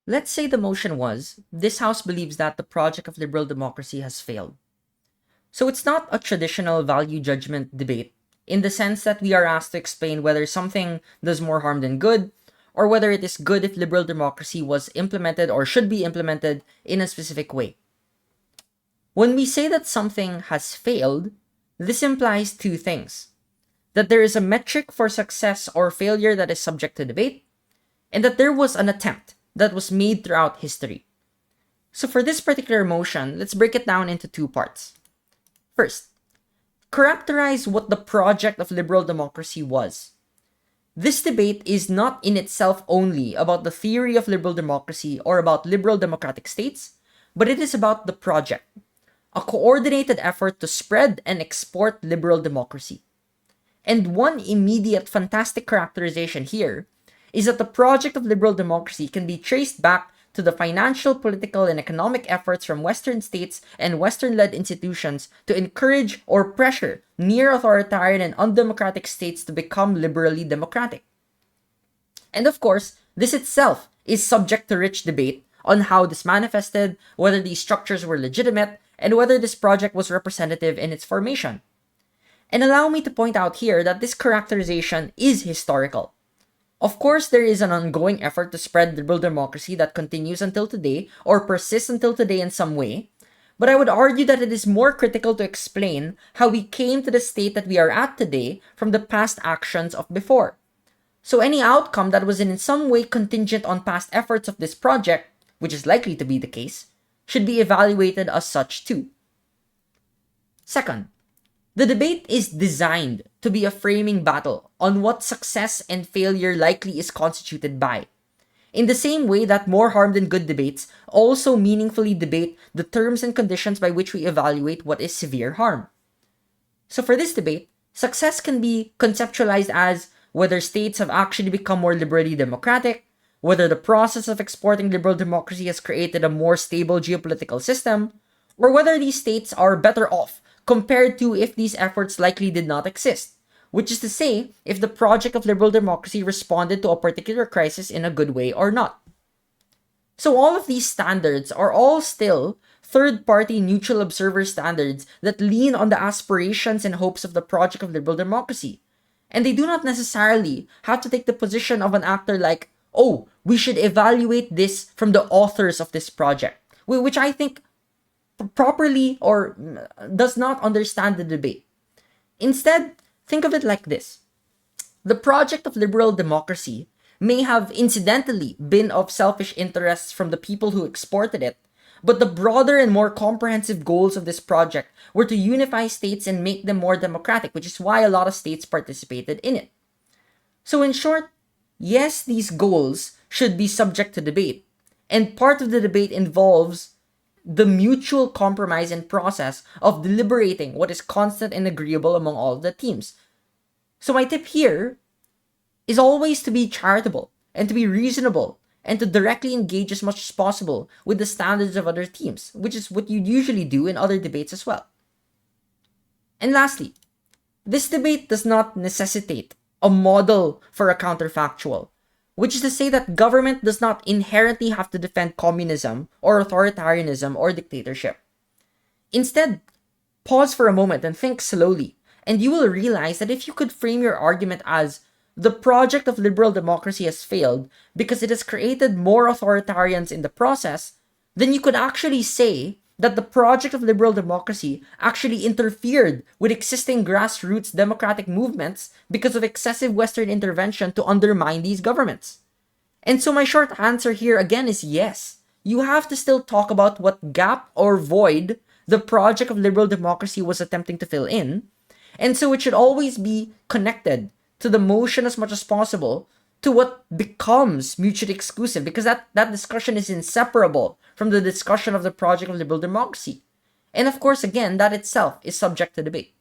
Let's say the motion was, this House believes that the project of liberal democracy has failed. So it's not a traditional value judgment debate in the sense that we are asked to explain whether something does more harm than good, or whether it is good if liberal democracy was implemented or should be implemented in a specific way. When we say that something has failed, this implies two things: that there is a metric for success or failure that is subject to debate, and that there was an attempt that was made throughout history. So for this particular motion, let's break it down into two parts. First, characterize what the project of liberal democracy was. This debate is not in itself only about the theory of liberal democracy or about liberal democratic states, but it is about the project, a coordinated effort to spread and export liberal democracy. And one immediate fantastic characterization here is that the project of liberal democracy can be traced back to the financial, political, and economic efforts from Western states and Western-led institutions to encourage or pressure near-authoritarian and undemocratic states to become liberally democratic. And of course, this itself is subject to rich debate on how this manifested, whether these structures were legitimate, and whether this project was representative in its formation. And allow me to point out here that this characterization is historical. Of course, there is an ongoing effort to spread liberal democracy that continues until today, or persists until today in some way, but I would argue that it is more critical to explain how we came to the state that we are at today from the past actions of before. So any outcome that was in some way contingent on past efforts of this project, which is likely to be the case, should be evaluated as such too. Second, the debate is designed to be a framing battle on what success and failure likely is constituted by, in the same way that more harm than good debates also meaningfully debate the terms and conditions by which we evaluate what is severe harm. So for this debate, success can be conceptualized as whether states have actually become more liberally democratic, whether the process of exporting liberal democracy has created a more stable geopolitical system, or whether these states are better off compared to if these efforts likely did not exist, which is to say, if the project of liberal democracy responded to a particular crisis in a good way or not. So all of these standards are all still third-party neutral observer standards that lean on the aspirations and hopes of the project of liberal democracy, and they do not necessarily have to take the position of an actor like, oh, we should evaluate this from the authors of this project, which I think properly or does not understand the debate. Instead, think of it like this. The project of liberal democracy may have incidentally been of selfish interests from the people who exported it, but the broader and more comprehensive goals of this project were to unify states and make them more democratic, which is why a lot of states participated in it. So in short, yes, these goals should be subject to debate, and part of the debate involves the mutual compromise and process of deliberating what is constant and agreeable among all of the teams. So my tip here is always to be charitable and to be reasonable and to directly engage as much as possible with the standards of other teams, which is what you usually do in other debates as well. And lastly, this debate does not necessitate a model for a counterfactual, which is to say that government does not inherently have to defend communism or authoritarianism or dictatorship. Instead, pause for a moment and think slowly, and you will realize that if you could frame your argument as the project of liberal democracy has failed because it has created more authoritarians in the process, then you could actually say that the project of liberal democracy actually interfered with existing grassroots democratic movements because of excessive Western intervention to undermine these governments. And so my short answer here again is yes. You have to still talk about what gap or void the project of liberal democracy was attempting to fill in, and so it should always be connected to the motion as much as possible to what becomes mutually exclusive, because that discussion is inseparable from the discussion of the project of liberal democracy. And of course, again, that itself is subject to debate.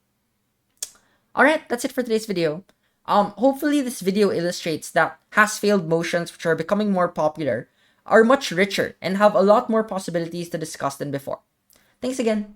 Alright, that's it for today's video. Hopefully this video illustrates that has-failed motions, which are becoming more popular, are much richer and have a lot more possibilities to discuss than before. Thanks again.